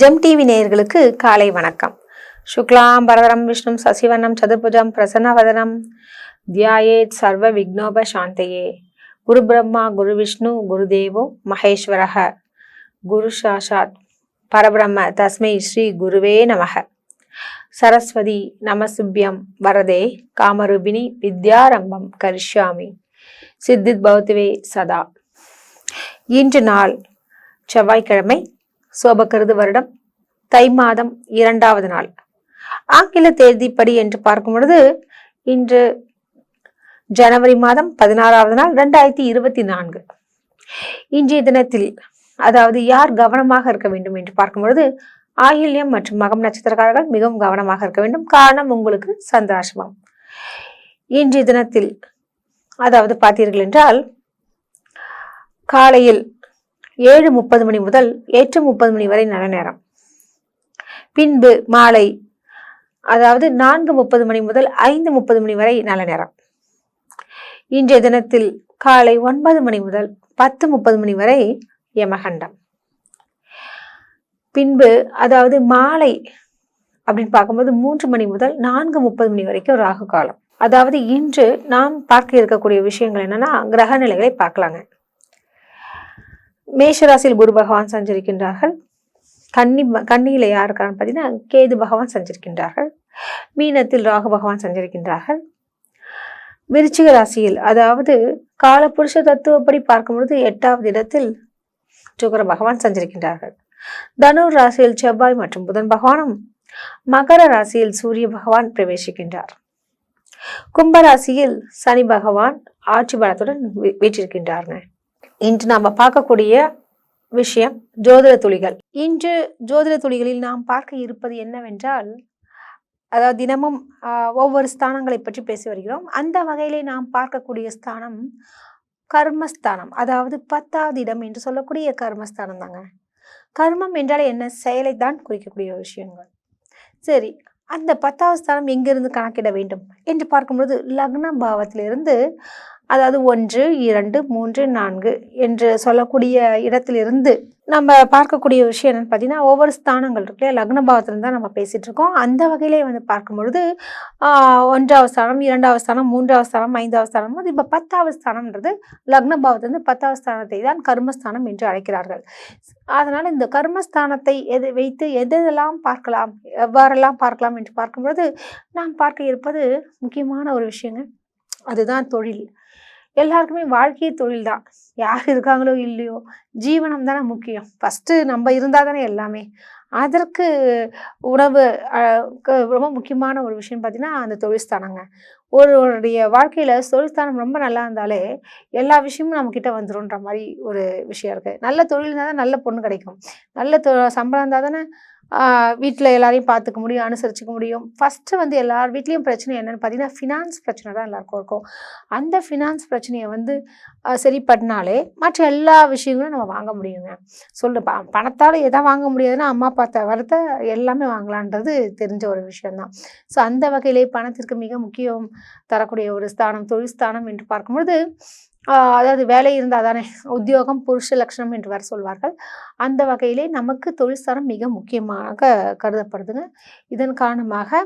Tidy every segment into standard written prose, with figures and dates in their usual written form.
GeM TV நேயர்களுக்கு காலை வணக்கம். சுக்லாம் பரதரம் விஷ்ணும் சசிவர்ணம் சதுர்புஜம் பிரசன்னவதனம் தியாயேத் சர்வ விக்னோப சாந்தையே. குரு பிரம்மா குரு விஷ்ணு குரு தேவோ மகேஸ்வரஹ குரு சாஷாத் பரபிரம்ம தஸ்மை ஸ்ரீ குருவே நமக. சரஸ்வதி நமசுப்யம் வரதே காமரூபிணி வித்யாரம்பம் கரிஷ்யாமி சித்தித் பௌத்வே சதா. இன்று நாள் செவ்வாய்க்கிழமை, சோபகிருது வருடம் தை மாதம் 2வது நாள். ஆங்கில தேதிப்படி என்று பார்க்கும் பொழுது இன்று ஜனவரி மாதம் 16வது நாள் 2024. இன்றைய தினத்தில் அதாவது யார் கவனமாக இருக்க வேண்டும் என்று பார்க்கும் பொழுது ஆயில்யம் மற்றும் மகம் நட்சத்திரக்காரர்கள் மிகவும் கவனமாக இருக்க வேண்டும். காரணம், உங்களுக்கு சந்திராசிரமம். இன்றைய தினத்தில் அதாவது பார்த்தீர்கள் என்றால் காலையில் 7:30 மணி முதல் 8:30 மணி வரை நல்ல நேரம். பின்பு மாலை அதாவது 4:30 மணி முதல் 5:30 மணி வரை நல்ல நேரம். இன்றைய தினத்தில் காலை 9 மணி முதல் 10:30 மணி வரை யமகண்டம். பின்பு அதாவது மாலை அப்படின்னு பார்க்கும்போது 3 மணி முதல் 4:30 மணி வரைக்கும் ராகு காலம். அதாவது இன்று நாம் பார்க்க இருக்கக்கூடிய விஷயங்கள் என்னன்னா, கிரக நிலைகளை பார்க்கலாங்க. மேஷராசியில் குரு பகவான் சஞ்சரிக்கின்றார்கள். கன்னியில யாருக்கான்னு பார்த்தீங்கன்னா கேது பகவான் சஞ்சரிக்கின்றார்கள். மீனத்தில் ராகு பகவான் சஞ்சரிக்கின்றார்கள். விருச்சிக ராசியில் அதாவது காலபுருஷ தத்துவப்படி பார்க்கும் பொழுது 8வது இடத்தில் சுக்கிர பகவான் சஞ்சரிக்கின்றார்கள். தனுர் ராசியில் செவ்வாய் மற்றும் புதன் பகவானும், மகர ராசியில் சூரிய பகவான் பிரவேசிக்கின்றார். கும்பராசியில் சனி பகவான் ஆட்சி பலத்துடன் வீற்றிருக்கின்றார்கள். இன்று நாம் பார்க்கக்கூடிய விஷயம் ஜோதிட துளிகள். இன்று ஜோதிட துளிகளில் நாம் பார்க்க இருப்பது என்னவென்றால், அதாவது தினமும் ஒவ்வொரு ஸ்தானங்களை பற்றி பேசி வருகிறோம். அந்த வகையிலே நாம் பார்க்கக்கூடிய ஸ்தானம் கர்மஸ்தானம், அதாவது 10வது இடம் என்று சொல்லக்கூடிய கர்மஸ்தானம் தாங்க. கர்மம் என்றால் என்ன? செயலை தான் குறிக்கக்கூடிய விஷயங்கள். சரி, அந்த 10வது ஸ்தானம் எங்கிருந்து கணக்கிட வேண்டும் என்று பார்க்கும்போது லக்ன பாவத்திலிருந்து, அதாவது 1, 2, 3, 4 என்று சொல்லக்கூடிய இடத்திலிருந்து நம்ம பார்க்கக்கூடிய விஷயம் என்னன்னு பார்த்தீங்கன்னா, ஒவ்வொரு ஸ்தானங்கள் இருக்கு இல்லையா, லக்ன பாவத்திலிருந்து தான் நம்ம பேசிட்டு இருக்கோம். அந்த வகையிலே வந்து பார்க்கும் பொழுது 1வது ஸ்தானம், 2வது ஸ்தானம், 3வது ஸ்தானம், 5வது ஸ்தானம், அது இப்போ 10வது ஸ்தானம்ன்றது லக்ன பாவத்திலிருந்து 10வது ஸ்தானத்தை தான் கர்மஸ்தானம் என்று அழைக்கிறார்கள். அதனால இந்த கர்மஸ்தானத்தை வைத்து எதெல்லாம் பார்க்கலாம், எவ்வாறெல்லாம் பார்க்கலாம் என்று பார்க்கும்பொழுது நாம் பார்க்க இருப்பது முக்கியமான ஒரு விஷயங்க. அதுதான் தொழில். எல்லாருக்குமே வாழ்க்கையே தொழில் தான். யார் இருக்காங்களோ இல்லையோ, ஜீவனம் தானே முக்கியம். ஃபஸ்ட்டு நம்ம இருந்தால் தானே எல்லாமே. அதற்கு உணவு ரொம்ப முக்கியமான ஒரு விஷயம் பார்த்தீங்கன்னா அந்த தொழில் ஸ்தானங்க. ஒருவருடைய வாழ்க்கையில் தொழில் ஸ்தானம் ரொம்ப நல்லா இருந்தாலே எல்லா விஷயமும் நம்மக்கிட்ட வந்துடும்ன்ற மாதிரி ஒரு விஷயம் இருக்குது. நல்ல தொழில் இருந்தால் தான் நல்ல பொண்ணு கிடைக்கும். நல்ல சம்பளம் இருந்தால் தானே வீட்டில் எல்லாரையும் பார்த்துக்க முடியும், அனுசரிச்சுக்க முடியும். ஃபஸ்ட்டு வந்து எல்லார் வீட்லேயும் பிரச்சனை என்னென்னு பார்த்தீங்கன்னா ஃபினான்ஸ் பிரச்சனை தான் எல்லாருக்கும் இருக்கும். அந்த ஃபினான்ஸ் பிரச்சனையை வந்து சரி பண்ணாலே மற்ற எல்லா விஷயங்களும் நம்ம வாங்க முடியுங்க. பணத்தால் எதை வாங்க முடியாதுன்னா அம்மா அப்பா தவிர்த்த எல்லாமே வாங்கலான்றது தெரிஞ்ச ஒரு விஷயந்தான். ஸோ அந்த வகையிலே பணத்திற்கு மிக முக்கியம் தரக்கூடிய ஒரு ஸ்தானம் தொழில் ஸ்தானம் என்று பார்க்கும்பொழுது, அதாவது வேலை இருந்தால் தானே உத்தியோகம் புருஷ லட்சணம் என்று வர சொல்வார்கள். அந்த வகையிலே நமக்கு தொழில் ஸ்தானம் மிக முக்கியமாக கருதப்படுதுங்க. இதன் காரணமாக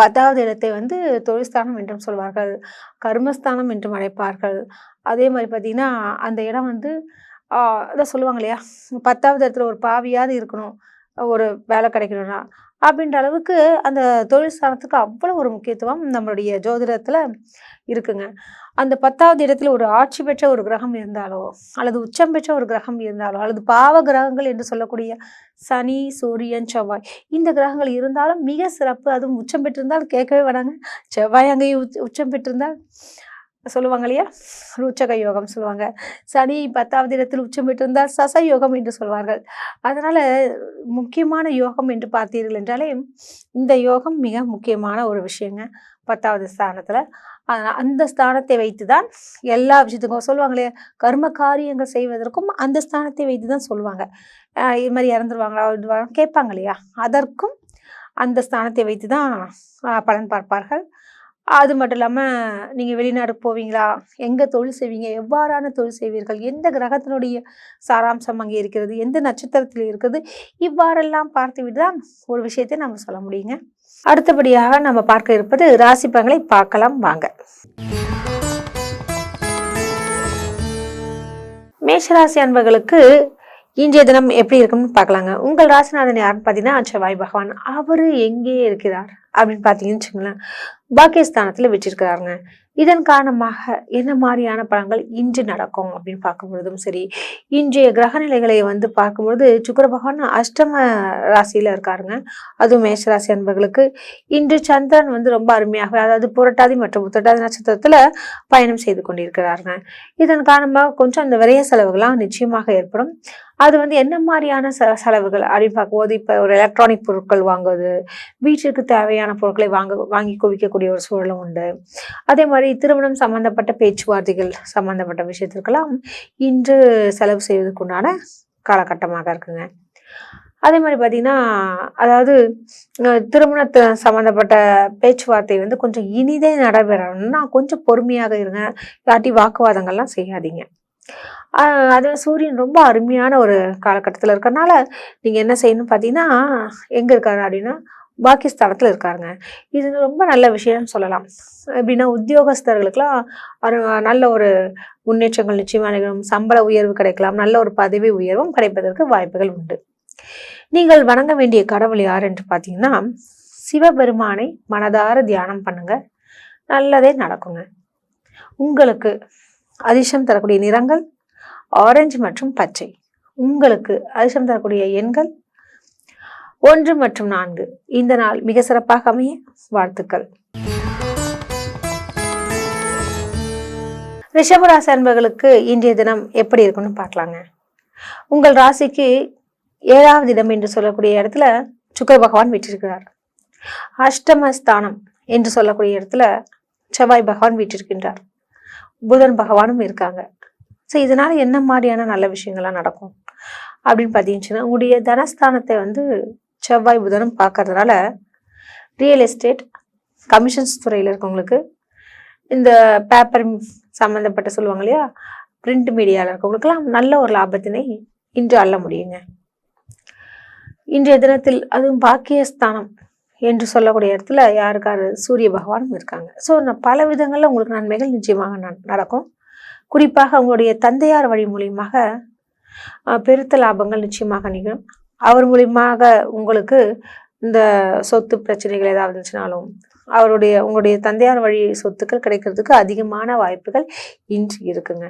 10வது இடத்தை வந்து தொழில் ஸ்தானம் என்றும் சொல்வார்கள், கர்மஸ்தானம் என்றும் அழைப்பார்கள். அதே மாதிரி பார்த்தீங்கன்னா அந்த இடம் வந்து அதான் சொல்லுவாங்க இல்லையா, 10வது இடத்துல ஒரு பாவியாவது இருக்கணும் ஒரு வேலை கிடைக்கணும்னா அப்படின்ற அளவுக்கு அந்த தொழில் ஸ்தானத்துக்கு அவ்வளோ ஒரு முக்கியத்துவம் நம்மளுடைய ஜோதிடத்தில் இருக்குங்க. அந்த 10வது இடத்துல ஒரு ஆட்சி பெற்ற ஒரு கிரகம் இருந்தாலோ, அல்லது உச்சம் பெற்ற ஒரு கிரகம் இருந்தாலோ, அல்லது பாவ கிரகங்கள் என்று சொல்லக்கூடிய சனி, சூரியன், செவ்வாய், இந்த கிரகங்கள் இருந்தாலும் மிக சிறப்பு. அதுவும் உச்சம் பெற்றிருந்தால் கேட்கவே வேணாங்க. செவ்வாய் அங்கேயும் உச்சம் பெற்றிருந்தால் சொல்லுவாங்க இல்லையா, ருச்சக யோகம் சொல்லுவாங்க. சனி 10வது இடத்தில் உச்சம் பெற்றிருந்தால் சச யோகம் என்று சொல்வார்கள். அதனால முக்கியமான யோகம் என்று பார்த்தீர்கள் என்றாலே இந்த யோகம் மிக முக்கியமான ஒரு விஷயங்க 10வது ஸ்தானத்தில். அந்த ஸ்தானத்தை வைத்து தான் எல்லா விஷயத்துக்கும் சொல்லுவாங்க இல்லையா, கர்ம காரியங்கள் செய்வதற்கும் அந்த ஸ்தானத்தை வைத்து தான் சொல்லுவாங்க. இது மாதிரி இறந்துருவாங்களா கேட்பாங்க இல்லையா, அதற்கும் அந்த ஸ்தானத்தை வைத்து தான் பலன் பார்ப்பார்கள். அது மட்டும் இல்லாமல் நீங்கள் வெளிநாடு போவீங்களா, எங்கே தொழில் செய்வீங்க, எவ்வாறான தொழில் செய்வீர்கள், எந்த கிரகத்தினுடைய சாராம்சம் அங்கே இருக்கிறது, எந்த நட்சத்திரத்தில் இருக்குது, இவ்வாறெல்லாம் பார்த்துவிட்டு தான் ஒரு விஷயத்தை நம்ம சொல்ல முடியுங்க. அடுத்தபடியாக நம்ம பார்க்க இருப்பது ராசி பலன்களை பார்க்கலாம் வாங்க. மேஷராசி அன்பர்களுக்கு இன்றைய தினம் எப்படி இருக்குன்னு பார்க்கலாங்க. உங்கள் ராசிநாதன் யாருன்னு பார்த்தீங்கன்னா செவ்வாய் பகவான். அவர் எங்கே இருக்கிறார் அப்படின்னு பார்த்தீங்கன்னு வச்சுங்களேன், பாக்கியஸ்தானத்தில் வச்சிருக்கிறாருங்க. இதன் காரணமாக என்ன மாதிரியான பலன்கள் இன்று நடக்கும் அப்படின்னு பார்க்கும்பொழுதும் சரி, இன்றைய கிரக நிலைகளை பார்க்கும்பொழுது சுக்கிர பகவான் அஷ்டம ராசியில இருக்காருங்க. அதுவும் மேஷராசி அன்பர்களுக்கு இன்று சந்திரன் ரொம்ப அருமையாக, அதாவது புரட்டாதி மற்றும் உத்திரட்டாதி நட்சத்திரத்துல பயணம் செய்து கொண்டிருக்கிறாருங்க. இதன் காரணமாக கொஞ்சம் அந்த விரைய செலவுகள்லாம் நிச்சயமாக ஏற்படும். அது என்ன மாதிரியான செலவுகள் அப்படின்னு பார்க்கும்போது, இப்போ ஒரு எலக்ட்ரானிக் பொருட்கள் வாங்குவது, வீட்டிற்கு தேவையான பொருட்களை வாங்கி குவிக்கக்கூடிய ஒரு சூழலும் உண்டு. அதே மாதிரி திருமணம் சம்பந்தப்பட்ட பேச்சுவார்த்தைகள் சம்பந்தப்பட்ட விஷயத்திற்கெல்லாம் இன்று செலவு செய்வதற்குண்டான காலகட்டமாக இருக்குங்க. அதே மாதிரி பார்த்தீங்கன்னா, அதாவது திருமணத்தை சம்மந்தப்பட்ட பேச்சுவார்த்தை கொஞ்சம் இனிதே நடைபெறணும்னா கொஞ்சம் பொறுமையாக இருங்க. இல்லாட்டி வாக்குவாதங்கள்லாம் செய்யாதீங்க. அது சூரியன் ரொம்ப அருமையான ஒரு காலகட்டத்தில் இருக்கறனால நீங்கள் என்ன செய்யணும் பார்த்தீங்கன்னா, எங்கே இருக்காரு அப்படின்னா பாகிஸ்தானத்தில் இருக்காருங்க. இது ரொம்ப நல்ல விஷயம்னு சொல்லலாம். எப்படின்னா உத்தியோகஸ்தர்களுக்கெல்லாம் நல்ல ஒரு முன்னேற்றங்கள் நிச்சயமாக நிகழும். சம்பள உயர்வு கிடைக்கலாம், நல்ல ஒரு பதவி உயர்வும் கிடைப்பதற்கு வாய்ப்புகள் உண்டு. நீங்கள் வணங்க வேண்டிய கடவுள் யார் என்று பார்த்தீங்கன்னா, சிவபெருமானை மனதார தியானம் பண்ணுங்க, நல்லதே நடக்குங்க. உங்களுக்கு அதிர்ஷ்டம் தரக்கூடிய நிறங்கள் ஆரஞ்சு மற்றும் பச்சை. உங்களுக்கு அதிர்ஷ்டம் தரக்கூடிய எண்கள் 1 மற்றும் 4. இந்த நாள் மிக சிறப்பாக அமைய வாழ்த்துக்கள். ரிஷபராசி அன்பர்களுக்கு இன்றைய தினம் எப்படி இருக்குன்னு பார்க்கலாங்க. உங்கள் ராசிக்கு 7வது இடம் என்று சொல்லக்கூடிய இடத்துல சுக்கிர பகவான் வீற்றிருக்கிறார். அஷ்டமஸ்தானம் என்று சொல்லக்கூடிய இடத்துல செவ்வாய் பகவான் வீற்றிருக்கின்றார். புதன் பகவானும் இருக்காங்க. ஸோ இதனால என்ன மாதிரியான நல்ல விஷயங்கள்லாம் நடக்கும் அப்படின்னு பார்த்தீங்கன்னா, உங்களுடைய தனஸ்தானத்தை செவ்வாய் புதனும் பார்க்கறதுனால ரியல் எஸ்டேட், கமிஷன்ஸ் துறையில் இருக்கவங்களுக்கு, இந்த பேப்பர் சம்மந்தப்பட்ட சொல்லுவாங்க இல்லையா, பிரிண்ட் மீடியாவில் இருக்கவங்களுக்கெல்லாம் நல்ல ஒரு லாபத்தினை இன்று அள்ள முடியுங்க. இன்றைய தினத்தில் அதுவும் பாக்கியஸ்தானம் என்று சொல்லக்கூடிய இடத்துல யாருக்காரு சூரிய பகவானும் இருக்காங்க. ஸோ பல விதங்களில் உங்களுக்கு நன்மைகள் நிச்சயமாக நடக்கும். குறிப்பாக உங்களுடைய தந்தையார் வழி மூலியமாக பெருத்த லாபங்கள் நிச்சயமாக நிகழும். அவர் மூலியமாக உங்களுக்கு இந்த சொத்து பிரச்சனைகள் ஏதாவது இருந்துச்சுனாலும் உங்களுடைய தந்தையார் வழி சொத்துக்கள் கிடைக்கிறதுக்கு அதிகமான வாய்ப்புகள் இன்று இருக்குங்க.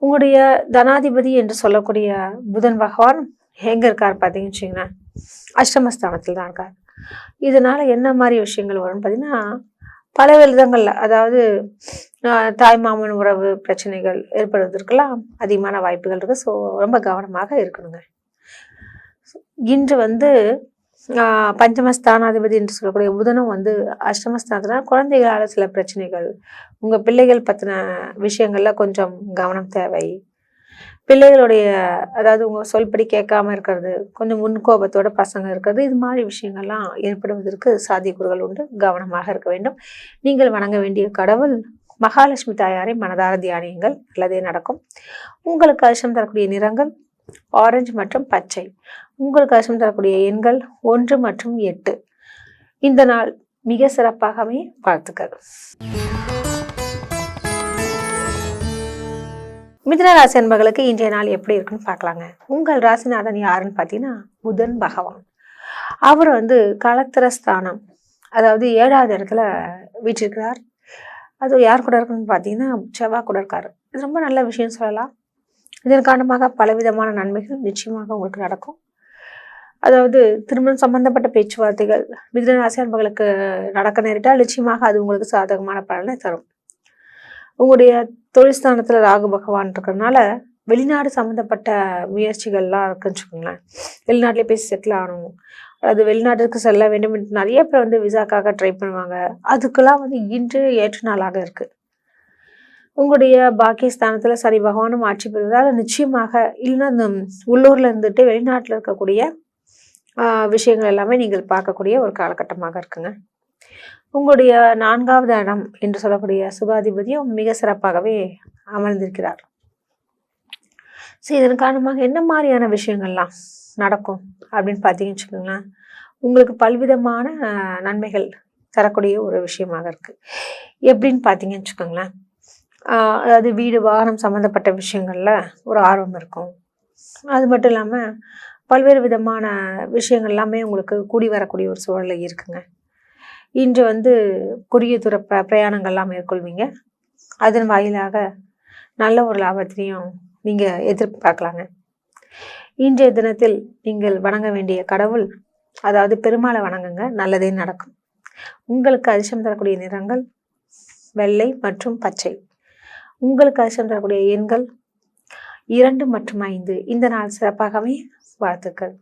உங்களுடைய தனாதிபதி என்று சொல்லக்கூடிய புதன் பகவான் எங்க இருக்கார் பார்த்தீங்கன்னு வச்சுங்களேன், அஷ்டமஸ்தானத்தில் தான் இருக்கார். இதனால என்ன மாதிரி விஷயங்கள் வரும்னு பார்த்தீங்கன்னா, பல விதங்கள்ல, அதாவது தாய் மாமன் உறவு பிரச்சனைகள் ஏற்படுவதற்கெல்லாம் அதிகமான வாய்ப்புகள் இருக்கு. ஸோ ரொம்ப கவனமாக இருக்கணுங்க. இன்று பஞ்சமஸ்தானாதிபதி என்று சொல்லக்கூடிய புதனும் அஷ்டமஸ்தானத்துல குழந்தைகளால் சில பிரச்சனைகள், உங்க பிள்ளைகள் பத்தின விஷயங்கள்ல கொஞ்சம் கவனம் தேவை. பிள்ளைகளுடைய, அதாவது உங்க சொல்படி கேட்காம இருக்கிறது, கொஞ்சம் முன்கோபத்தோட பசங்க இருக்கிறது, இது மாதிரி விஷயங்கள்லாம் ஏற்படுவதற்கு சாத்தியக்கூறுகள் உண்டு. கவனமாக இருக்க வேண்டும். நீங்கள் வணங்க வேண்டிய கடவுள் மகாலட்சுமி தாயாரை மனதார தியானியுங்கள், நல்லதே நடக்கும். உங்களுக்கு அதிர்ஷ்டம் தரக்கூடிய நிறங்கள் ஆரஞ்சு மற்றும் பச்சை. உங்களுக்கு அதிர்ஷ்டம் தரக்கூடிய எண்கள் 1 மற்றும் 8. இந்த நாள் மிக சிறப்பாக அமைய வாழ்த்துக்கள். மிதுன ராசி அன்பர்களுக்கு இன்றைய நாள் எப்படி இருக்குன்னு பார்க்கலாங்க. உங்கள் ராசிநாதன் யாருன்னு பார்த்தீங்கன்னா புதன் பகவான். அவர் களத்திரஸ்தானம், அதாவது 7வது இடத்துல வீற்றிருக்கிறார். அது யார் கூட இருக்குன்னு பார்த்தீங்கன்னா செவ்வாய் கூட இருக்காரு. இது ரொம்ப நல்ல விஷயம் சொல்லலாம். இதன் காரணமாக பலவிதமான நன்மைகள் நிச்சயமாக உங்களுக்கு நடக்கும். அதாவது திருமணம் சம்பந்தப்பட்ட பேச்சுவார்த்தைகள் மிதுன ராசி அன்பர்களுக்கு நடக்க நேரிட்டால் நிச்சயமாக அது உங்களுக்கு சாதகமான பலனை தரும். உங்களுடைய தொழில் ஸ்தானத்துல ராகு பகவான் இருக்கிறதுனால வெளிநாடு சம்மந்தப்பட்ட முயற்சிகள்லாம் இருக்குன்னு வச்சுக்கோங்களேன். வெளிநாட்டிலே போய் செட்டில் ஆகணும், அது வெளிநாட்டுக்கு செல்ல வேண்டும் என்று நிறைய பேர் விசாக்காக ட்ரை பண்ணுவாங்க. அதுக்கெல்லாம் இன்று ஏற்ற நாளாக இருக்கு. உங்களுடைய பாக்கியஸ்தானத்துல சனி பகவானும் ஆட்சி பெறுவதால் நிச்சயமாக, இல்லைன்னா இந்த உள்ளூர்ல இருந்துட்டு வெளிநாட்டில் இருக்கக்கூடிய விஷயங்கள் எல்லாமே நீங்கள் பார்க்கக்கூடிய ஒரு காலகட்டமாக இருக்குங்க. உங்களுடைய 4வது இடம் என்று சொல்லக்கூடிய சுகாதிபதியும் மிக சிறப்பாகவே அமர்ந்திருக்கிறார். சரி, இதன் காரணமாக என்ன மாதிரியான விஷயங்கள்லாம் நடக்கும் அப்படின்னு பார்த்தீங்கன்னு வச்சுக்கோங்களேன். உங்களுக்கு பல்விதமான நன்மைகள் தரக்கூடிய ஒரு விஷயமாக இருக்குது. எப்படின்னு பார்த்தீங்கன்னு வச்சுக்கோங்களேன், அதாவது வீடு வாகனம் சம்மந்தப்பட்ட விஷயங்களில் ஒரு ஆர்வம் இருக்கும். அது மட்டும் இல்லாமல் பல்வேறு விதமான விஷயங்கள் எல்லாமே உங்களுக்கு கூடி வரக்கூடிய ஒரு சூழலில் இருக்குங்க. இன்று குறுகிய தூர பிரயாணங்கள்லாம் மேற்கொள்வீங்க. அதன் வாயிலாக நல்ல ஒரு லாபத்திலையும் நீங்கள் எதிர்பார்க்கலாங்க. இன்றைய தினத்தில் நீங்கள் வணங்க வேண்டிய கடவுள், அதாவது பெருமாளை வணங்குங்க, நல்லதே நடக்கும். உங்களுக்கு அதிர்ஷ்டம் தரக்கூடிய நிறங்கள் வெள்ளை மற்றும் பச்சை. உங்களுக்கு அதிர்ஷ்டம் தரக்கூடிய எண்கள் 2 மற்றும் 5. இந்த நாள் சிறப்பாகவே. வாழ்த்துக்கள்.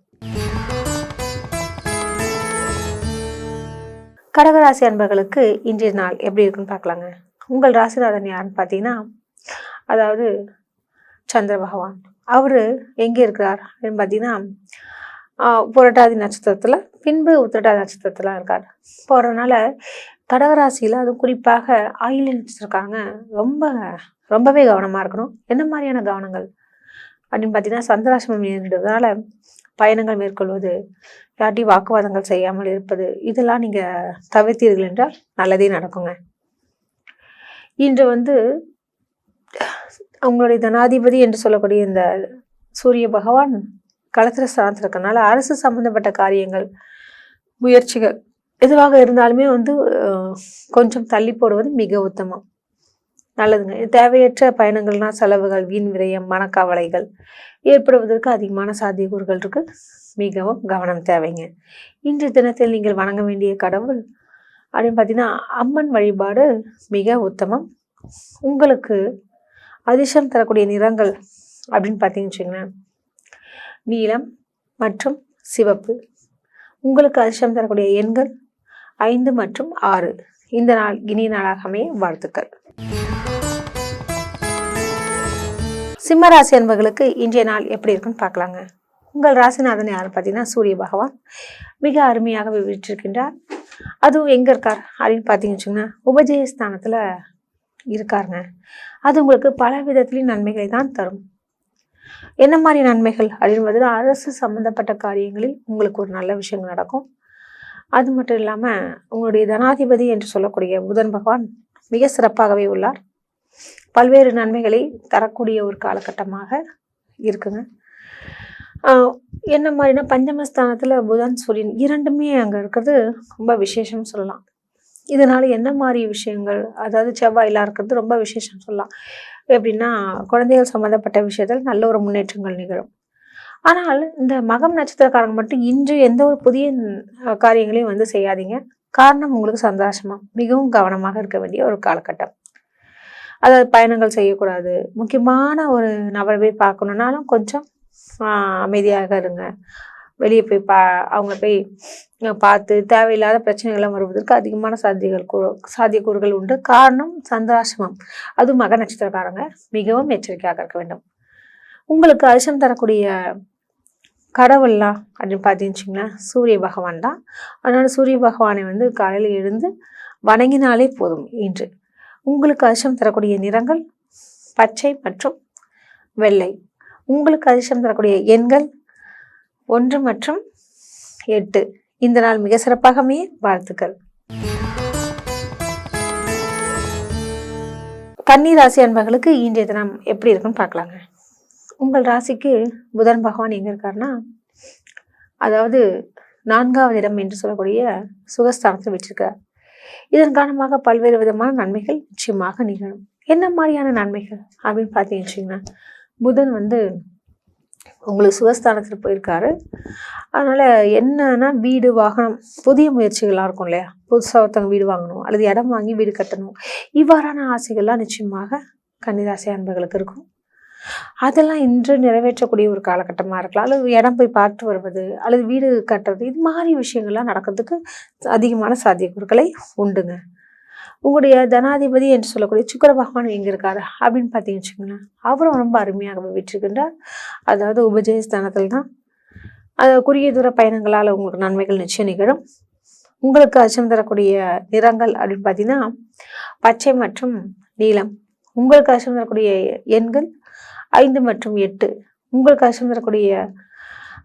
கடகராசி அன்பர்களுக்கு இன்றைய நாள் எப்படி இருக்குன்னு பார்க்கலாங்க. உங்கள் ராசிநாதன் யாருன்னு பார்த்தீங்கன்னா, அதாவது சந்திர பகவான். அவர் எங்கே இருக்கிறார் அப்படின்னு பார்த்தீங்கன்னா, புரட்டாதி நட்சத்திரத்தில் பின்பு உத்திரட்டாதி நட்சத்திரத்தில் இருக்கார். போகிறதுனால கடகராசியில் அதுவும் குறிப்பாக ஆயில்ய நட்சத்திரக்காரங்க ரொம்பவே கவனமாக இருக்கணும். என்ன மாதிரியான கவனங்கள் அப்படின்னு பார்த்தீங்கன்னா, சந்திராசிரமம் நேரிடுவதனால பயணங்கள் மேற்கொள்வது, யார்ட்டையும் வாக்குவாதங்கள் செய்யாமல் இருப்பது, இதெல்லாம் நீங்கள் தவிர்த்தீர்கள் என்றால் நல்லதே நடக்குங்க. இன்று அவங்களுடைய தனாதிபதி என்று சொல்லக்கூடிய இந்த சூரிய பகவான் களத்திர ஸ்தானத்தில் இருக்கனால அரசு சம்பந்தப்பட்ட காரியங்கள், முயற்சிகள் எதுவாக இருந்தாலுமே கொஞ்சம் தள்ளி போடுவது மிக உத்தமம், நல்லதுங்க. தேவையற்ற பயணங்கள்னா செலவுகள், வீண் விரயம், மனக்கவலைகள் ஏற்படுவதற்கு அதிகமான சாத்தியக்கூறுகள் இருக்கு. மிகவும் கவனம் தேவைங்க. இன்றைய தினத்தில் நீங்கள் வணங்க வேண்டிய கடவுள் அப்படின்னு பார்த்தீங்கன்னா, அம்மன் வழிபாடு மிக உத்தமம். உங்களுக்கு அதிர்ஷ்டம் தரக்கூடிய நிறங்கள் அப்படின்னு பார்த்தீங்கன்னு வச்சுங்களேன், நீலம் மற்றும் சிவப்பு. உங்களுக்கு அதிர்ஷ்டம் தரக்கூடிய எண்கள் 5 மற்றும் 6. இந்த நாள் இனிய நாளாக அமைய வாழ்த்துக்கள். சிம்மராசி அன்பர்களுக்கு இன்றைய நாள் எப்படி இருக்குன்னு பார்க்கலாங்க. உங்கள் ராசிநாதன் யாருன்னு பார்த்தீங்கன்னா, சூரிய பகவான் மிக அருமையாக விவரிச்சிருக்கின்றார். அதுவும் எங்கே இருக்கார் அப்படின்னு பார்த்தீங்கன்னு வச்சுங்கன்னா, உபஜயஸ்தானத்தில் இருக்காருங்க. அது உங்களுக்கு பல விதத்துலேயும் நன்மைகளை தான் தரும். என்ன மாதிரி நன்மைகள் அப்படின்னு பார்த்தீங்கன்னா, அரசு சம்மந்தப்பட்ட காரியங்களில் உங்களுக்கு ஒரு நல்ல விஷயங்கள் நடக்கும். அது மட்டும் இல்லாமல் உங்களுடைய தனாதிபதி என்று சொல்லக்கூடிய புதன் பகவான் மிக சிறப்பாகவே உள்ளார். பல்வேறு நன்மைகளை தரக்கூடிய ஒரு காலகட்டமாக இருக்குங்க. என்ன மாதிரினா, பஞ்சமஸ்தானத்தில் புதன் சூரியன் இரண்டுமே அங்கே இருக்கிறது ரொம்ப விசேஷம் சொல்லலாம். இதனால என்ன மாதிரி விஷயங்கள், அதாவது செவ்வாயெல்லாம் இருக்கிறது ரொம்ப விசேஷம் சொல்லலாம். எப்படின்னா, குழந்தைகள் சம்மந்தப்பட்ட விஷயத்தில் நல்ல ஒரு முன்னேற்றங்கள் நிகழும். ஆனால் இந்த மகம் நட்சத்திரக்காரங்க மட்டும் இன்று எந்த ஒரு புதிய காரியங்களையும் செய்யாதீங்க. காரணம், உங்களுக்கு சந்தோஷமா மிகவும் கவனமாக இருக்க வேண்டிய ஒரு காலகட்டம். அதாவது பயணங்கள் செய்யக்கூடாது. முக்கியமான ஒரு நபரை போய் பார்க்கணுன்னாலும் கொஞ்சம் அமைதியாக இருங்க. வெளியே போய் அவங்கள போய் பார்த்து தேவையில்லாத பிரச்சனைகள்லாம் வருவதற்கு அதிகமான சாத்தியக்கூறுகள் உண்டு. காரணம், சந்திராசிரமம். அதுவும் மக நட்சத்திரக்காரங்க மிகவும் எச்சரிக்கையாக இருக்க வேண்டும். உங்களுக்கு அதிர்ஷ்டம் தரக்கூடிய கடவுள்லாம் அப்படின்னு பார்த்தீங்கன்னு சூரிய பகவான் தான். அதனால சூரிய பகவானை காலையில் எழுந்து வணங்கினாலே போதும். இன்று உங்களுக்கு அதிர்ஷ்டம் தரக்கூடிய நிறங்கள் பச்சை மற்றும் வெள்ளை. உங்களுக்கு அதிர்ஷ்டம் தரக்கூடிய எண்கள் 1 மற்றும் 8. இந்த நாள் மிக சிறப்பாகவே. வாழ்த்துக்கள். கன்னி ராசி அன்பர்களுக்கு இன்றைய தினம் எப்படி இருக்குன்னு பார்க்கலாங்க. உங்கள் ராசிக்கு புதன் பகவான் எங்கே இருக்காருன்னா, அதாவது 4வது இடம் என்று சொல்லக்கூடிய சுகஸ்தானத்தில் வச்சிருக்கார். இதன் காரணமாக பல்வேறு விதமான நன்மைகள் நிச்சயமாக நிகழும். என்ன மாதிரியான நன்மைகள் அப்படின்னு பார்த்தீங்கன்னு வச்சிங்கன்னா, புதன் உங்களுக்கு சுகஸ்தானத்தில் போயிருக்காரு. அதனால் என்னன்னா, வீடு வாகனம் புதிய முயற்சிகள்லாம் இருக்கும் இல்லையா, புதுசாக ஒருத்தவங்க வீடு வாங்கணும் அல்லது இடம் வாங்கி வீடு கட்டணும், இவ்வாறான ஆசைகள்லாம் நிச்சயமாக கன்னிராசி அன்பர்களுக்கு இருக்கும். அதெல்லாம் இன்று நிறைவேற்றக்கூடிய ஒரு காலகட்டமாக இருக்கலாம். அல்லது இடம் போய் பார்த்து வருவது அல்லது வீடு கட்டுறது, இது மாதிரி விஷயங்கள்லாம் நடக்கிறதுக்கு அதிகமான சாத்தியக்கூறுகளை உண்டுங்க. உங்களுடைய தனாதிபதி என்று சொல்லக்கூடிய சுக்கிர பகவான் எங்கே இருக்காரு அப்படின்னு பார்த்தீங்கன்னு வச்சுக்கோங்களேன், அவரும் ரொம்ப அருமையாக விட்டிருக்கின்றார். அதாவது உபஜயஸ்தானத்தில் தான். குறுகிய தூர பயணங்களால் உங்களுக்கு நன்மைகள் நிச்சயம் நிகழும். உங்களுக்கு அச்சம் தரக்கூடிய நிறங்கள் அப்படின்னு பார்த்தீங்கன்னா பச்சை மற்றும் நீலம். உங்களுக்கு அச்சம் தரக்கூடிய எண்கள் 5 மற்றும் 8. உங்களுக்கு அச்சம் தரக்கூடிய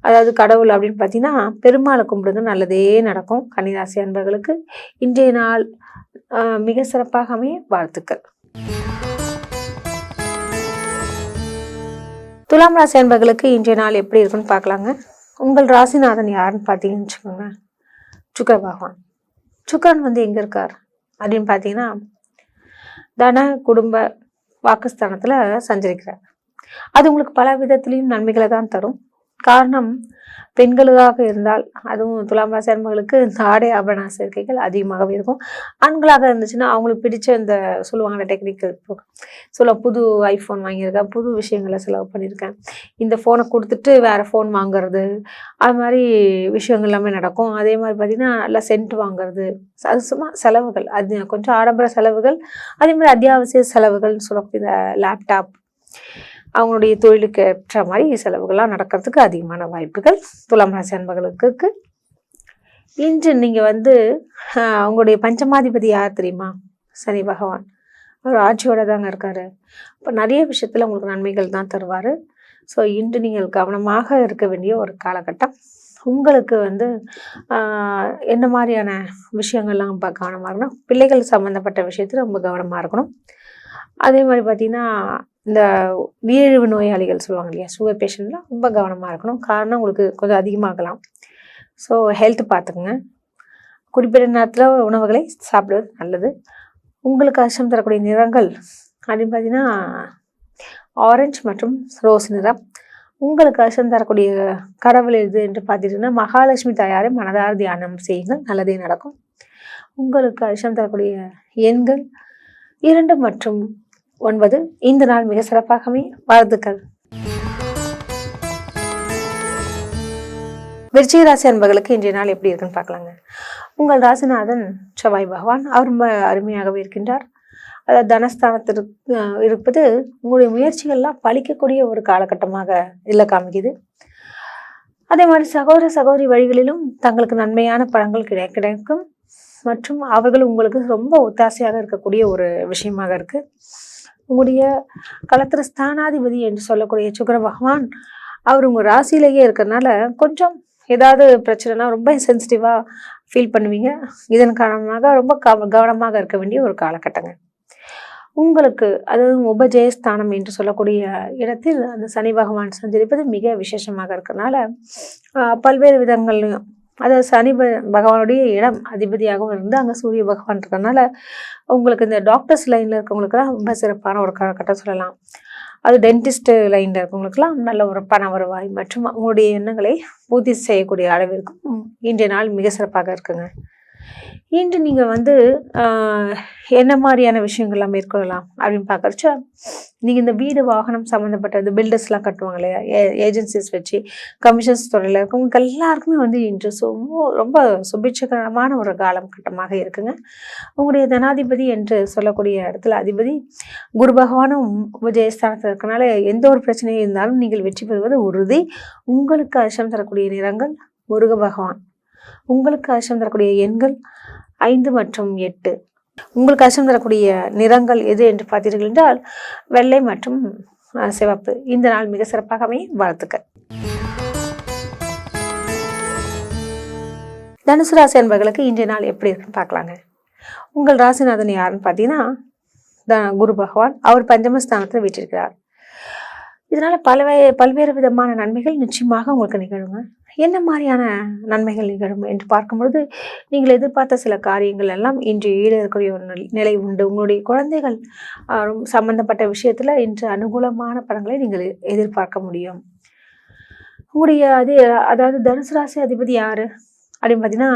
அதாவது கடவுள் அப்படின்னு பார்த்தீங்கன்னா பெருமாளை கும்பிடுங்க, நல்லதே நடக்கும். கன்னிராசி அன்பர்களுக்கு இன்றைய நாள் மிக சிறப்பாக அமைய வாழ்த்துக்கள். துலாம் ராசி அன்பர்களுக்கு இன்றைய நாள் எப்படி இருக்குன்னு பார்க்கலாங்க. உங்கள் ராசிநாதன் யாருன்னு பார்த்தீங்கன்னு வச்சுக்கோங்க, சுக்கிர பகவான். சுக்கிரன் வந்து எங்கே இருக்கார் அப்படின்னு பார்த்தீங்கன்னா தன குடும்ப வாக்குஸ்தானத்தில் சஞ்சரிக்கிறார். அது உங்களுக்கு பல விதத்திலையும் நன்மைகளை தான் தரும். காரணம், பெண்களுக்காக இருந்தால் அதுவும் துலாம் ராசி அன்பர்களுக்கு இந்த ஆடை ஆபரண சேர்க்கைகள் அதிகமாகவே இருக்கும். ஆண்களாக இருந்துச்சுன்னா அவங்களுக்கு பிடிச்ச இந்த சொல்லுவாங்க டெக்னிக்கல் புது ஐஃபோன் வாங்கியிருக்கேன், புது விஷயங்களை செலவு பண்ணியிருக்கேன், இந்த ஃபோனை கொடுத்துட்டு வேறு ஃபோன் வாங்குறது, அது மாதிரி விஷயங்கள் எல்லாமே நடக்கும். அதே மாதிரி பார்த்திங்கன்னா நல்லா சென்ட் வாங்குறது, அது சும்மா செலவுகள், அது கொஞ்சம் ஆடம்பர செலவுகள். அதே மாதிரி அத்தியாவசிய செலவுகள்னு சொல்லக்கூடிய இந்த லேப்டாப், அவங்களுடைய தொழிலுக்கு ஏற்ற மாதிரி செலவுகள்லாம் நடக்கிறதுக்கு அதிகமான வாய்ப்புகள் துலாம் ராசி அன்பர்களுக்கு. இன்று நீங்கள் வந்து அவங்களுடைய பஞ்சமாதிபதி யார் தெரியுமா? சனி பகவான். அவர் ஆட்சியோட தாங்க இருக்காரு. இப்போ நிறைய விஷயத்தில் உங்களுக்கு நன்மைகள் தான் தருவார். ஸோ இன்று நீங்கள் கவனமாக இருக்க வேண்டிய ஒரு காலகட்டம். உங்களுக்கு வந்து என்ன மாதிரியான விஷயங்கள்லாம் ரொம்ப கவனமாக இருக்கணும்? பிள்ளைகள் சம்மந்தப்பட்ட விஷயத்தில் ரொம்ப கவனமாக இருக்கணும். அதே மாதிரி பார்த்திங்கன்னா இந்த நீரிழிவு நோயாளிகள் சொல்லுவாங்க இல்லையா, சுகர் பேஷண்ட்லாம் ரொம்ப கவனமாக இருக்கணும். காரணம் உங்களுக்கு கொஞ்சம் அதிகமாகலாம். ஸோ ஹெல்த் பார்த்துக்குங்க. குறிப்பிட்ட நேரத்தில் உணவுகளை சாப்பிடுவது நல்லது. உங்களுக்கு அச்சம் தரக்கூடிய நிறங்கள் அப்படின்னு பார்த்தீங்கன்னா ஆரஞ்சு மற்றும் ரோஸ் நிறம். உங்களுக்கு அச்சம் தரக்கூடிய கடவுள் எது என்று பார்த்துட்டிங்கன்னா மகாலட்சுமி தாயாரை மனதார தியானம் செய்யுங்கள், நல்லதே நடக்கும். உங்களுக்கு அச்சம் தரக்கூடிய எண்கள் 2 மற்றும் 9. இந்த நாள் மிக சிறப்பாகவே வாழ்த்துக்கள். விருச்சிக ராசி அன்பர்களுக்கு இன்றைய நாள் எப்படி இருக்குன்னு பார்க்கலாங்க. உங்கள் ராசிநாதன் செவ்வாய் பகவான், அவர் ரொம்ப அருமையாகவே இருக்கின்றார். அதாவது தனஸ்தானத்திற்கு இருப்பது உங்களுடைய முயற்சிகள்லாம் பலிக்கக்கூடிய ஒரு காலகட்டமாக இதில் காமிக்குது. அதே மாதிரி சகோதர சகோதரி வழிகளிலும் தங்களுக்கு நன்மையான பலன்கள் கிடைக்கும் மற்றும் அவர்கள் உங்களுக்கு ரொம்ப ஒத்தாசையாக இருக்கக்கூடிய ஒரு விஷயமாக இருக்குது. உங்களுடைய களத்திர ஸ்தானாதிபதி என்று சொல்லக்கூடிய சுக்கிர பகவான் அவர் உங்கள் ராசியிலேயே இருக்கிறதுனால கொஞ்சம் ஏதாவது பிரச்சனைனா ரொம்ப சென்சிட்டிவாக ஃபீல் பண்ணுவீங்க. இதன் காரணமாக ரொம்ப கவனமாக இருக்க வேண்டிய ஒரு காலகட்டங்க. உங்களுக்கு அதாவது உபஜயஸ்தானம் என்று சொல்லக்கூடிய இடத்தில் அந்த சனி பகவான் சஞ்சரிப்பது மிக விசேஷமாக இருக்கிறதுனால பல்வேறு விதங்கள்லையும், அதாவது சனி பகவானுடைய இடம் அதிபதியாகவும் இருந்து அங்கே சூரிய பகவான் இருக்கிறதுனால உங்களுக்கு இந்த டாக்டர்ஸ் லைனில் இருக்கவங்களுக்குலாம் ரொம்ப சிறப்பான ஒரு காலகட்டம் சொல்லலாம். அது டென்டிஸ்ட் லைனில் இருக்கவங்களுக்குலாம் நல்ல ஒரு பண வருவாய் மற்றும் உங்களுடைய எண்ணங்களை பூர்த்தி செய்யக்கூடிய அளவிற்கும் இன்றைய நாள் மிக சிறப்பாக இருக்குங்க. இன்று நீங்கள் வந்து என்ன மாதிரியான விஷயங்கள்லாம் மேற்கொள்ளலாம் அப்படின்னு பார்க்குறச்ச, நீங்கள் இந்த வீடு வாகனம் சம்மந்தப்பட்ட இந்த பில்டர்ஸ்லாம் கட்டுவாங்க இல்லையா, ஏஜென்சிஸ் வச்சு கமிஷன்ஸ் துறையில் இருக்கவங்களுக்கு எல்லாருக்குமே வந்து இன்று ரொம்ப சுபிட்சகரமான ஒரு காலகட்டமாக இருக்குங்க. உங்களுடைய தனாதிபதி என்று சொல்லக்கூடிய இடத்துல அதிபதி குரு பகவானும் உபஜயஸ்தானத்தில் இருக்கனால எந்த ஒரு பிரச்சனையும் இருந்தாலும் நீங்கள் வெற்றி பெறுவது உறுதி. உங்களுக்கு அச்சம் தரக்கூடிய நிறங்கள் முருக பகவான். உங்களுக்கு அச்சம் தரக்கூடிய எண்கள் 5 மற்றும் 8. உங்களுக்கு அச்சம் தரக்கூடிய நிறங்கள் எது என்று பார்த்தீர்கள் என்றால் வெள்ளை மற்றும் சிவப்பு. இந்த நாள் மிக சிறப்பாக அமைய வாழ்த்துக்கள். தனுசு ராசி அன்பர்களுக்கு இன்றைய நாள் எப்படி இருக்குன்னு பார்க்கலாங்க. உங்கள் ராசிநாதன் யாருன்னு பார்த்தீங்கன்னா குரு பகவான். அவர் பஞ்சமஸ்தானத்தில் வீற்றிருக்கிறார். இதனால பல்வேறு விதமான நன்மைகள் நிச்சயமாக உங்களுக்கு நிகழுங்க. என்ன மாதிரியான நன்மைகள் நிகழும் என்று பார்க்கும்பொழுது, நீங்கள் எதிர்பார்த்த சில காரியங்கள் எல்லாம் இன்று ஈடேறக்கூடிய ஒரு நிலை உண்டு. உங்களுடைய குழந்தைகள் சம்பந்தப்பட்ட விஷயத்துல இன்று அனுகூலமான பலன்களை நீங்கள் எதிர்பார்க்க முடியும். உங்களுடைய அதாவது தனுசு ராசி அதிபதி யாரு அப்படின்னு பார்த்தீங்கன்னா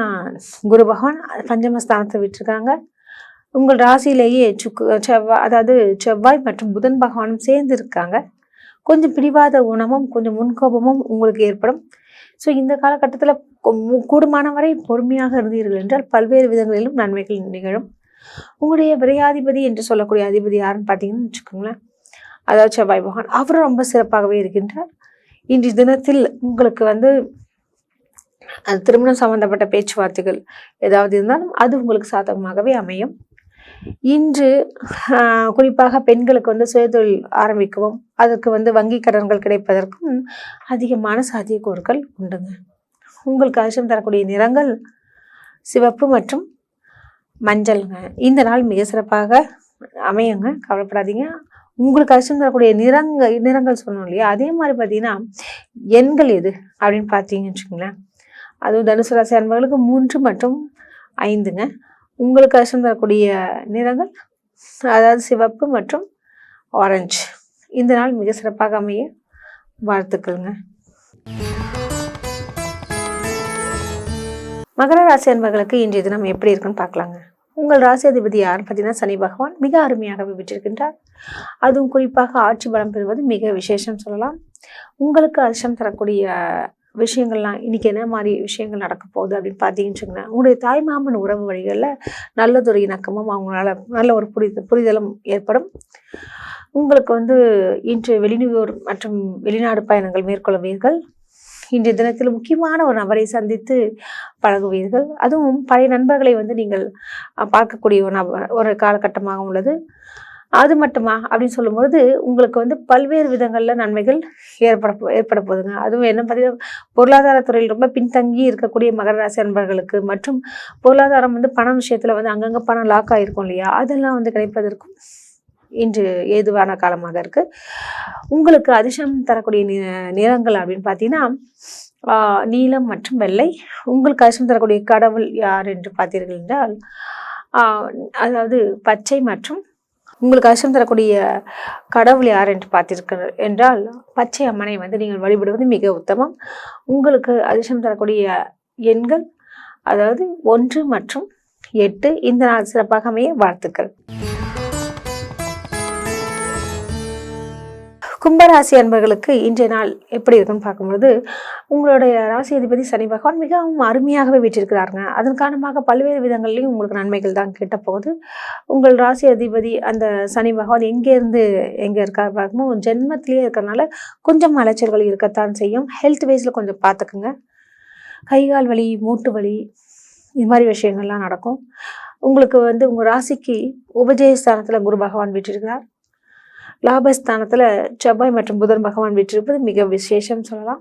குரு பகவான் பஞ்சமஸ்தானத்தை விட்டுருக்காங்க. உங்கள் ராசியிலேயே செவ்வாய் மற்றும் புதன் பகவானும் சேர்ந்து இருக்காங்க. கொஞ்சம் பிடிவாத குணமும் கொஞ்சம் முன்கோபமும் உங்களுக்கு ஏற்படும். ஸோ இந்த காலகட்டத்தில் கூடுமான வரை பொறுமையாக இருந்தீர்கள் என்றால் பல்வேறு விதங்களிலும் நன்மைகள் நிகழும். உங்களுடைய விரையாதிபதி என்று சொல்லக்கூடிய அதிபதி யாருன்னு பார்த்தீங்கன்னு வச்சுக்கோங்களேன், அதாவது செவ்வாய் பகவான். அவரும் ரொம்ப சிறப்பாகவே இருக்கின்றார். இன்றைய தினத்தில் உங்களுக்கு வந்து அது திருமணம் சம்பந்தப்பட்ட பேச்சுவார்த்தைகள் ஏதாவது இருந்தாலும் அது உங்களுக்கு சாதகமாகவே அமையும். இன்று குறிப்பாக பெண்களுக்கு வந்து சுயதொழில் ஆரம்பிக்கவும் அதற்கு வந்து வங்கி கடன்கள் கிடைப்பதற்கும் அதிகமான சாத்தியக்கூறுகள் உண்டுங்க. உங்களுக்கு அதிர்ஷ்டம் தரக்கூடிய நிறங்கள் சிவப்பு மற்றும் மஞ்சள்ங்க. இந்த நாள் மிக சிறப்பாக அமையுங்க, கவலைப்படாதீங்க. உங்களுக்கு அதிர்ஷ்டம் தரக்கூடிய நிறங்கள் சொன்னோம் இல்லையா, அதே மாதிரி பார்த்தீங்கன்னா எண்கள் எது அப்படின்னு பார்த்தீங்கன்னு வச்சுக்கோங்களேன், அதுவும் தனுசு ராசி அன்பர்களுக்கு 3 மற்றும் 5ங்க. உங்களுக்கு அதிர்ஷ்டம் தரக்கூடிய நிறங்கள் அதாவது சிவப்பு மற்றும் ஆரஞ்சு. இந்த நாள் மிக சிறப்பாக அமைய வாழ்த்துக்கள்ங்க. மகர ராசி அன்பர்களுக்கு இன்றைய தினம் எப்படி இருக்குன்னு பார்க்கலாங்க. உங்கள் ராசி அதிபதி யாருன்னு பார்த்தீங்கன்னா சனி பகவான் மிக அருமையாகவே விட்டிருக்கின்றார். அதுவும் குறிப்பாக ஆட்சி பலம் பெறுவது மிக விசேஷம் சொல்லலாம். உங்களுக்கு அதிர்ஷ்டம் தரக்கூடிய விஷயங்கள்லாம் இன்றைக்கி என்ன மாதிரி விஷயங்கள் நடக்க போகுது அப்படின்னு பார்த்தீங்கன்னு வச்சுக்கோங்களேன், உங்களுடைய தாய்மாமன் உறவு வழிகளில் நல்லதொரு இணக்கமும் அவங்களால நல்ல ஒரு புரிதலும் ஏற்படும். உங்களுக்கு வந்து இன்று வெளியூர் மற்றும் வெளிநாடு பயணங்கள் மேற்கொள்வீர்கள். இன்றைய தினத்தில் முக்கியமான ஒரு நபரை சந்தித்து பழகுவீர்கள். அதுவும் பழைய நண்பர்களை வந்து நீங்கள் பார்க்கக்கூடிய ஒரு காலகட்டமாக உள்ளது. அது மட்டுமா அப்படின்னு சொல்லும்பொழுது உங்களுக்கு வந்து பல்வேறு விதங்களில் நன்மைகள் ஏற்பட போகுதுங்க. அதுவும் என்ன பார்த்தீங்கன்னா, பொருளாதாரத்துறையில் ரொம்ப பின்தங்கி இருக்கக்கூடிய மகர ராசி அன்பர்களுக்கு மற்றும் பொருளாதாரம் வந்து பண விஷயத்தில் வந்து அங்கங்கே பணம் லாக் ஆகிருக்கும் இல்லையா, அதெல்லாம் வந்து கிடைப்பதற்கும் இன்று ஏதுவான காலமாக இருக்குது. உங்களுக்கு அதிர்ஷ்டம் தரக்கூடிய நிறங்கள் அப்படின்னு பார்த்தீங்கன்னா நீலம் மற்றும் வெள்ளை. உங்களுக்கு அதிர்ஷ்டம் தரக்கூடிய கடவுள் யார் என்று பார்த்தீர்கள் என்றால் அதாவது பச்சை மற்றும் உங்களுக்கு அதிர்ஷ்டம் தரக்கூடிய கடவுள் யார் என்று பார்த்தீர்கள் என்றால் பச்சை அம்மனை வந்து நீங்கள் வழிபடுவது மிக உத்தமம். உங்களுக்கு அதிர்ஷ்டம் தரக்கூடிய எண்கள் அதாவது 1 மற்றும் 8. இந்த நாள் சிறப்பாக அமைய வாழ்த்துக்கள். கும்பராசி அன்பர்களுக்கு இன்றைய நாள் எப்படி இருக்குன்னு பார்க்கும்போது உங்களுடைய ராசி அதிபதி சனி பகவான் மிகவும் அருமையாகவே வீற்றிருக்கிறாருங்க. அதன் காரணமாக பல்வேறு விதங்கள்லையும் உங்களுக்கு நன்மைகள் தான் கிட்ட போகுது. உங்கள் ராசி அதிபதி அந்த சனி பகவான் எங்கே இருக்கார் பார்க்கும்போது ஜென்மத்திலேயே இருக்கிறனால கொஞ்சம் அலைச்சல்கள் இருக்கத்தான் செய்யும். ஹெல்த் வைஸில் கொஞ்சம் பார்த்துக்குங்க. கைகால் வலி, மூட்டு வலி, இது மாதிரி விஷயங்கள்லாம் நடக்கும். உங்களுக்கு வந்து உங்கள் ராசிக்கு உபஜயஸ்தானத்தில் குரு பகவான் வீற்றிருக்கிறார். லாபஸ்தானத்தில் செவ்வாய் மற்றும் புதன் பகவான் வீற்றிருப்பது மிக விசேஷம் சொல்லலாம்.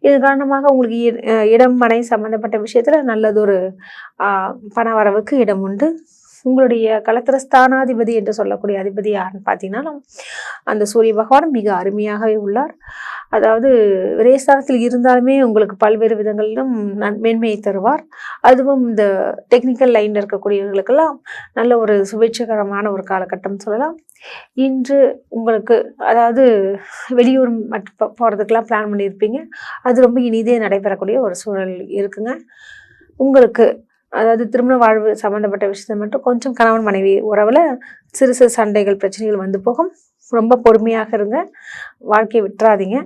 இது காரணமாக உங்களுக்கு இடம் மனை சம்பந்தப்பட்ட விஷயத்தில் நல்லதொரு பண வரவுக்கு இடம் உண்டு. உங்களுடைய களத்திர ஸ்தானாதிபதி என்று சொல்லக்கூடிய அதிபதி யாருன்னு பார்த்தீங்கன்னா அந்த சூரிய பகவான் மிக அருமையாகவே உள்ளார். அதாவது விரயஸ்தானத்தில் இருந்தாலுமே உங்களுக்கு பல்வேறு விதங்களிலும் மேன்மையை தருவார். அதுவும் இந்த டெக்னிக்கல் லைனில் இருக்கக்கூடியவர்களுக்கெல்லாம் நல்ல ஒரு சுபேட்சகரமான ஒரு காலகட்டம் சொல்லலாம். இன்று உங்களுக்கு அதாவது வெளியூர் மட்டும் போகிறதுக்கெல்லாம் பிளான் பண்ணியிருப்பீங்க, அது ரொம்ப இனிதே நடைபெறக்கூடிய ஒரு சூழல் இருக்குங்க. உங்களுக்கு அதாவது திருமண வாழ்வு சம்மந்தப்பட்ட விஷயத்தை மட்டும் கொஞ்சம் கணவன் மனைவி உறவில் சிறு சிறு சண்டைகள் பிரச்சனைகள் வந்து போகும். ரொம்ப பொறுமையாக இருங்க, வாழ்க்கையை விட்டுறாதீங்க.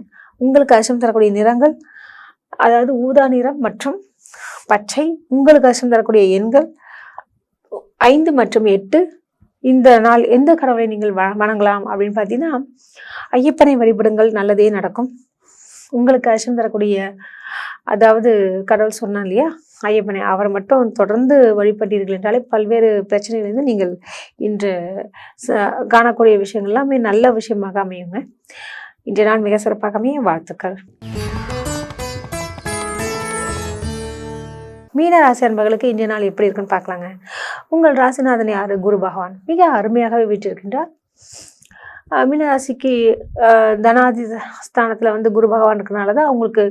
உங்களுக்கு அதிர்ஷ்டம் தரக்கூடிய நிறங்கள் அதாவது ஊதா நிறம் மற்றும் பச்சை. உங்களுக்கு அதிர்ஷ்டம் தரக்கூடிய எண்கள் 5 மற்றும் 8. இந்த நாள் எந்த கடவுளை நீங்கள் வணங்கலாம் அப்படின்னு பார்த்தீங்கன்னா ஐயப்பனை வழிபடுங்கள், நல்லதே நடக்கும். உங்களுக்கு அதிர்ஷ்டம் தரக்கூடிய அதாவது கடவுள் சொன்னா இல்லையா ஐயப்பனை, அவரை மட்டும் தொடர்ந்து வழிபட்டீர்கள் என்றாலே பல்வேறு பிரச்சனைகளிலிருந்து நீங்கள் இன்று காணக்கூடிய விஷயங்கள் எல்லாமே நல்ல விஷயமாக அமையுங்க. இன்றைய நாள் மிக சிறப்பாக அமைய வாழ்த்துக்கள். மீன ராசி அன்பர்களுக்கு இன்றைய நாள் எப்படி இருக்குன்னு பார்க்கலாங்க. உங்கள் ராசிநாதன் யார்? குரு பகவான் மிக அருமையாகவே வீற்றிருக்கின்றார். மீனராசிக்கு தனாதி ஸ்தானத்தில் வந்து குரு பகவான் இருக்கிறனால தான் உங்களுக்கு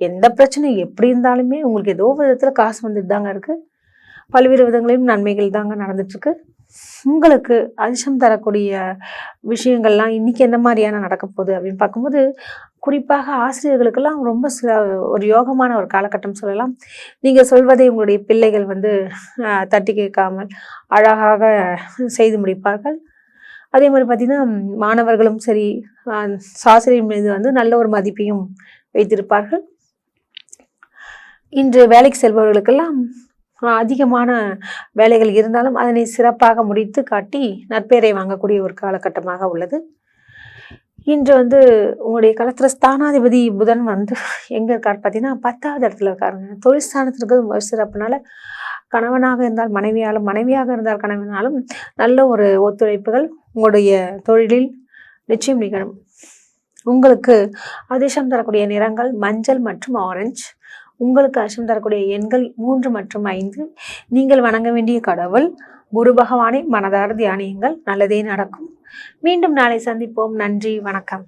எந்த பிரச்சனை எப்படி இருந்தாலுமே உங்களுக்கு ஏதோ விதத்தில் காசு வந்துட்டு தாங்க இருக்குது. பல்வேறு விதங்களையும் நன்மைகள் தாங்க நடந்துட்டுருக்கு. உங்களுக்கு அதிர்ஷ்டம் தரக்கூடிய விஷயங்கள்லாம் இன்றைக்கி என்ன மாதிரியான நடக்க போகுது அப்படின்னு பார்க்கும்போது குறிப்பாக ஆசிரியர்களுக்கெல்லாம் ரொம்ப ஒரு யோகமான ஒரு காலகட்டம் சொல்லலாம். நீங்கள் சொல்வதை உங்களுடைய பிள்ளைகள் வந்து தட்டி கேட்காமல் அழகாக செய்து முடிப்பார்கள். அதே மாதிரி பார்த்திங்கன்னா மாணவர்களும் சரி ஆசிரியர் மீது வந்து நல்ல ஒரு மதிப்பையும் வைத்திருப்பார்கள். இன்று வேலைக்கு செல்பவர்களுக்கெல்லாம் அதிகமான வேலைகள் இருந்தாலும் அதனை சிறப்பாக முடித்து காட்டி நற்பெயரை வாங்கக்கூடிய ஒரு காலகட்டமாக உள்ளது. இன்று வந்து உங்களுடைய களத்துல ஸ்தானாதிபதி புதன் வந்து எங்க இருக்காரு பார்த்தீங்கன்னா 10வது இடத்துல இருக்காருங்க. தொழில் ஸ்தானத்திற்கு சிறப்புனால கணவனாக இருந்தால் மனைவியாலும், மனைவியாக இருந்தால் கணவனாலும் நல்ல ஒரு ஒத்துழைப்புகள் உங்களுடைய தொழிலில் நிச்சயம் நிகழும். உங்களுக்கு அதிர்ஷ்டம் தரக்கூடிய நிறங்கள் மஞ்சள் மற்றும் ஆரஞ்சு. உங்களுக்கு அதிர்ஷ்டம் தரக்கூடிய எண்கள் 3 மற்றும் 5. நீங்கள் வணங்க வேண்டிய கடவுள் குரு பகவானை மனதார தியானியுங்கள், நல்லதே நடக்கும். மீண்டும் நாளை சந்திப்போம். நன்றி, வணக்கம்.